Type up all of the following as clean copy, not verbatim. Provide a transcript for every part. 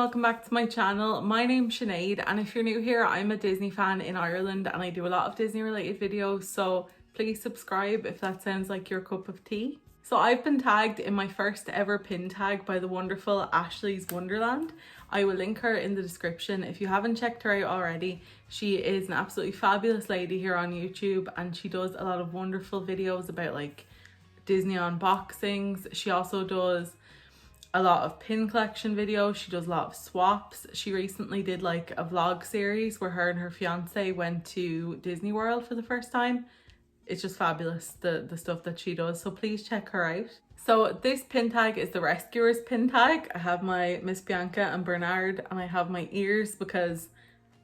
welcome back to my channel. My name's Sinead, and if you're new here, I'm a Disney fan in Ireland and I do a lot of Disney related videos, so please subscribe if that sounds like your cup of tea. So I've been tagged in my first ever pin tag by the wonderful Ashley's Wonderland. I will link her in the description if you haven't checked her out already. She is an absolutely fabulous lady here on YouTube, and she does a lot of wonderful videos about like Disney unboxings. She also does a lot of pin collection videos. She does a lot of swaps. She recently did like a vlog series where her and her fiance went to Disney World for the first time. It's just fabulous, the stuff that she does, so please check her out. So this pin tag is the Rescuers pin tag. I have my Miss Bianca and Bernard, and I have my ears because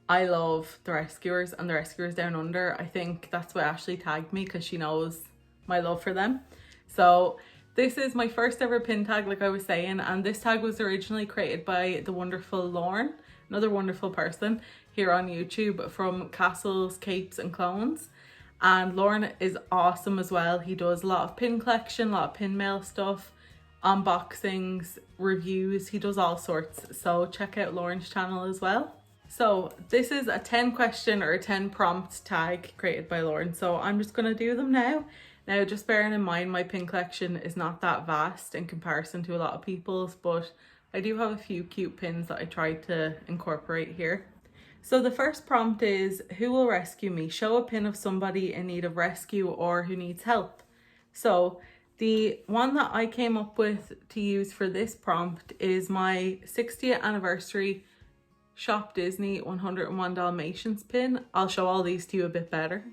I love the Rescuers and the Rescuers Down Under. I think that's why Ashley tagged me, because she knows my love for them. So this is my first ever pin tag, like I was saying, and this tag was originally created by the wonderful Lauren, another wonderful person here on YouTube from Castles, Capes and Clones. And Lauren is awesome as well. He does a lot of pin collection, a lot of pin mail stuff, unboxings, reviews. He does all sorts, so check out Lauren's channel as well. So this is a 10 question or a 10 prompt tag created by Lauren, so I'm just going to do them now. Now, just bearing in mind my pin collection is not that vast in comparison to a lot of people's, but I do have a few cute pins that I tried to incorporate here. So the first prompt is, who will rescue me? Show a pin of somebody in need of rescue or who needs help. So the one that I came up with to use for this prompt is my 60th anniversary Shop Disney 101 Dalmatians pin. I'll show all these to you a bit better.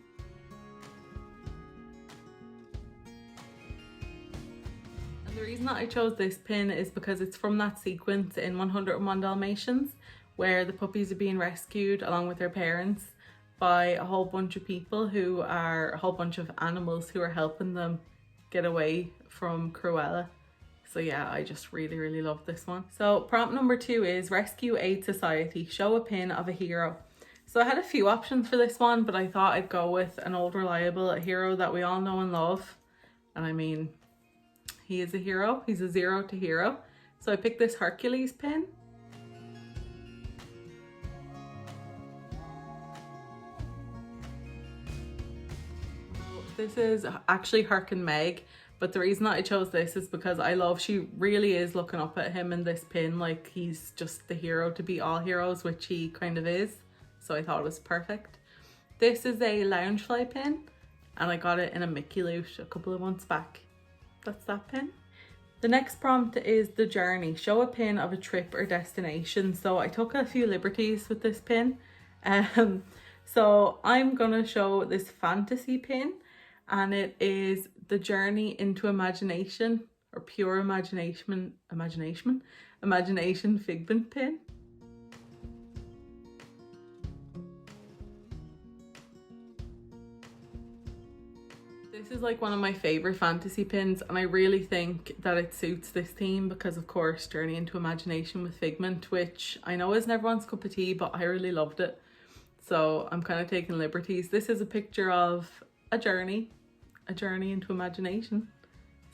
The reason that I chose this pin is because it's from that sequence in 101 Dalmatians where the puppies are being rescued along with their parents by a whole bunch of people who are a whole bunch of animals who are helping them get away from Cruella. So yeah, I just really love this one. So prompt number 2 is Rescue Aid Society. Show a pin of a hero. So I had a few options for this one, but I thought I'd go with an old reliable hero that we all know and love. And I mean, he is a hero. He's a zero to hero. So I picked this Hercules pin. This is actually Herc and Meg, but the reason that I chose this is because she really is looking up at him in this pin, like he's just the hero to beat all heroes, which he kind of is. So I thought it was perfect. This is a Loungefly pin, and I got it in a Mickey loot a couple of months back. That's that pin. The next prompt is the journey. Show a pin of a trip or destination. So I took a few liberties with this pin. So I'm gonna show this fantasy pin, and it is the journey into imagination, or pure imagination figment pin. This is like one of my favorite fantasy pins, and I really think that it suits this theme because of course journey into imagination with figment, which I know isn't everyone's cup of tea, but I really loved it, so I'm kind of taking liberties. This is a picture of a journey into imagination.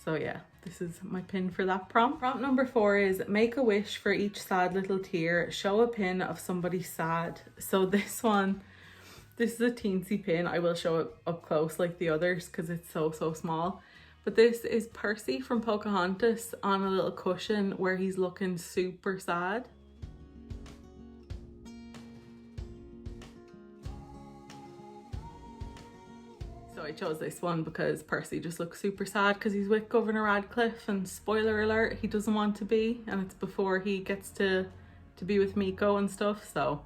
So yeah, this is my pin for that prompt. Prompt number 4 is make a wish for each sad little tear. Show a pin of somebody sad. So this is a teensy pin. I will show it up close like the others because it's so small. But this is Percy from Pocahontas on a little cushion where he's looking super sad. So I chose this one because Percy just looks super sad because he's with Governor Radcliffe, and spoiler alert, he doesn't want to be, and it's before he gets to be with Miko and stuff, so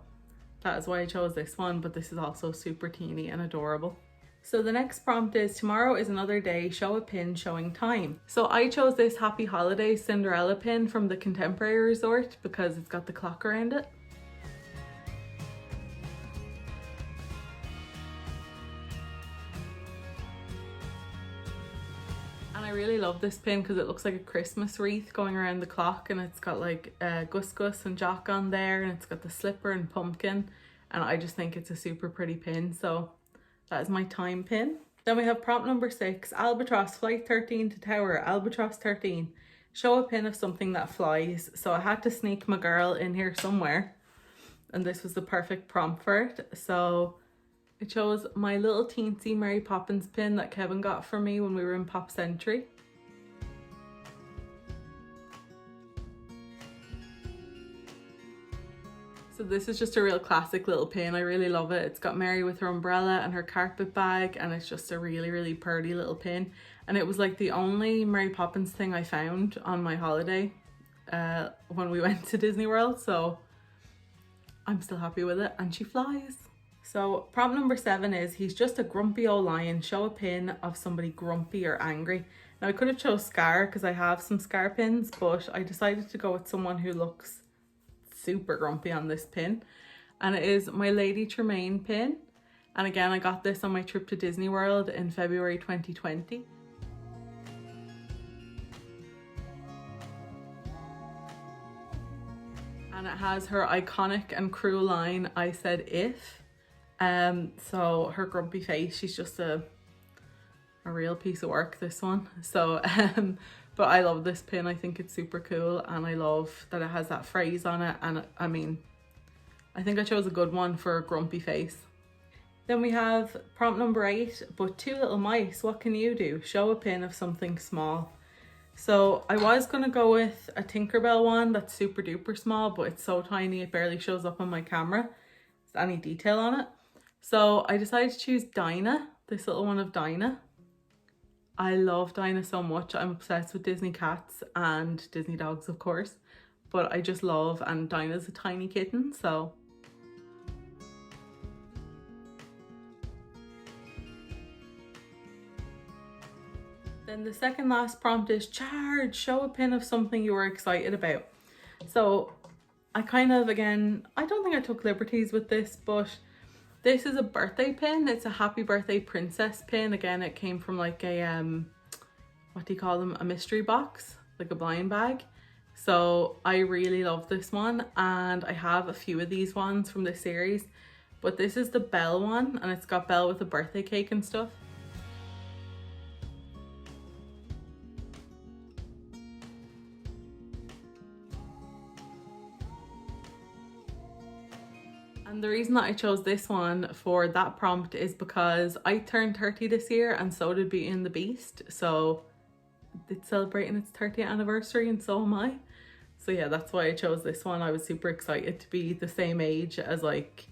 that is why I chose this one. But this is also super teeny and adorable. So the next prompt is tomorrow is another day. Show a pin showing time. So I chose this Happy Holidays Cinderella pin from the Contemporary Resort because it's got the clock around it. And I really love this pin because it looks like a Christmas wreath going around the clock, and it's got like Gus Gus and Jock on there, and it's got the slipper and pumpkin, and I just think it's a super pretty pin. So that is my time pin. Then we have prompt number 6, Albatross Flight 13 to Tower, Albatross 13. show a pin of something that flies. So I had to sneak my girl in here somewhere, and this was the perfect prompt for it. So it shows my little teensy Mary Poppins pin that Kevin got for me when we were in Pop Century. So this is just a real classic little pin. I really love it. It's got Mary with her umbrella and her carpet bag, and it's just a really, really pretty little pin. And it was like the only Mary Poppins thing I found on my holiday when we went to Disney World. So I'm still happy with it, and she flies. So prompt number 7 is, he's just a grumpy old lion. Show a pin of somebody grumpy or angry. Now I could have chose Scar because I have some Scar pins, but I decided to go with someone who looks super grumpy on this pin, and it is my Lady Tremaine pin. And again, I got this on my trip to Disney World in February 2020. And it has her iconic and cruel line, "I said if." So her grumpy face, she's just a real piece of work, this one. So but I love this pin. I think it's super cool, and I love that it has that phrase on it. And I mean, I think I chose a good one for a grumpy face. Then we have prompt number 8, but 2 little mice, what can you do? Show a pin of something small. So I was gonna go with a Tinkerbell one that's super duper small, but it's so tiny it barely shows up on my camera. There's any detail on it. So I decided to choose Dinah, this little one of Dinah. I love Dinah so much. I'm obsessed with Disney cats and Disney dogs, of course, but I just love, and Dinah's a tiny kitten, so. Then the second last prompt is Chaaaarge, show a pin of something you were excited about. So I kind of, again, I don't think I took liberties with this, but this is a birthday pin. It's a happy birthday princess pin. Again, it came from like a, what do you call them? A mystery box, like a blind bag. So I really love this one, and I have a few of these ones from this series, but this is the Belle one, and it's got Belle with a birthday cake and stuff. And the reason that I chose this one for that prompt is because I turned 30 this year, and so did Beauty and the Beast. So it's celebrating its 30th anniversary, and so am I. So yeah, that's why I chose this one. I was super excited to be the same age as like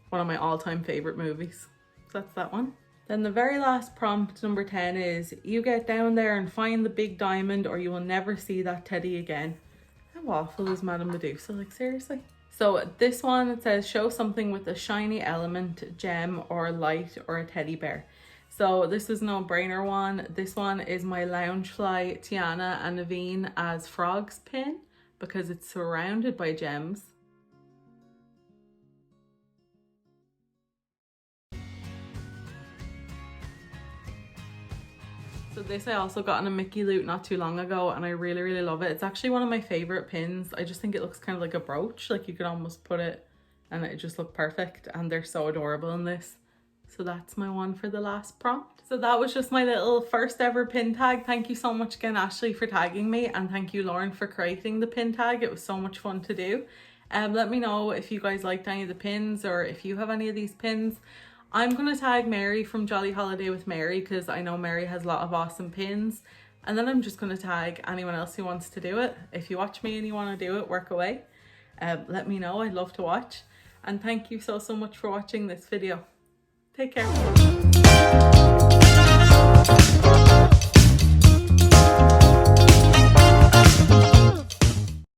one of my all-time favorite movies. So that's that one. Then the very last prompt, number 10, is you get down there and find the big diamond, or you will never see that teddy again. How awful is Madame Medusa? Like, seriously? So this one, it says show something with a shiny element, gem or light, or a teddy bear. So this is no brainer one. This one is my Loungefly Tiana and Naveen as frogs pin, because it's surrounded by gems. So this I also got in a Mickey loot not too long ago, and I really, really love it. It's actually one of my favorite pins. I just think it looks kind of like a brooch. Like, you could almost put it and it just look perfect, and they're so adorable in this. So that's my one for the last prompt. So that was just my little first ever pin tag. Thank you so much again, Ashley, for tagging me, and thank you, Lauren, for creating the pin tag. It was so much fun to do. Let me know if you guys liked any of the pins, or if you have any of these pins. I'm going to tag Mary from Jolly Holiday with Mary, because I know Mary has a lot of awesome pins. And then I'm just going to tag anyone else who wants to do it. If you watch me and you want to do it, work away. Let me know. I'd love to watch. And thank you so much for watching this video. Take care.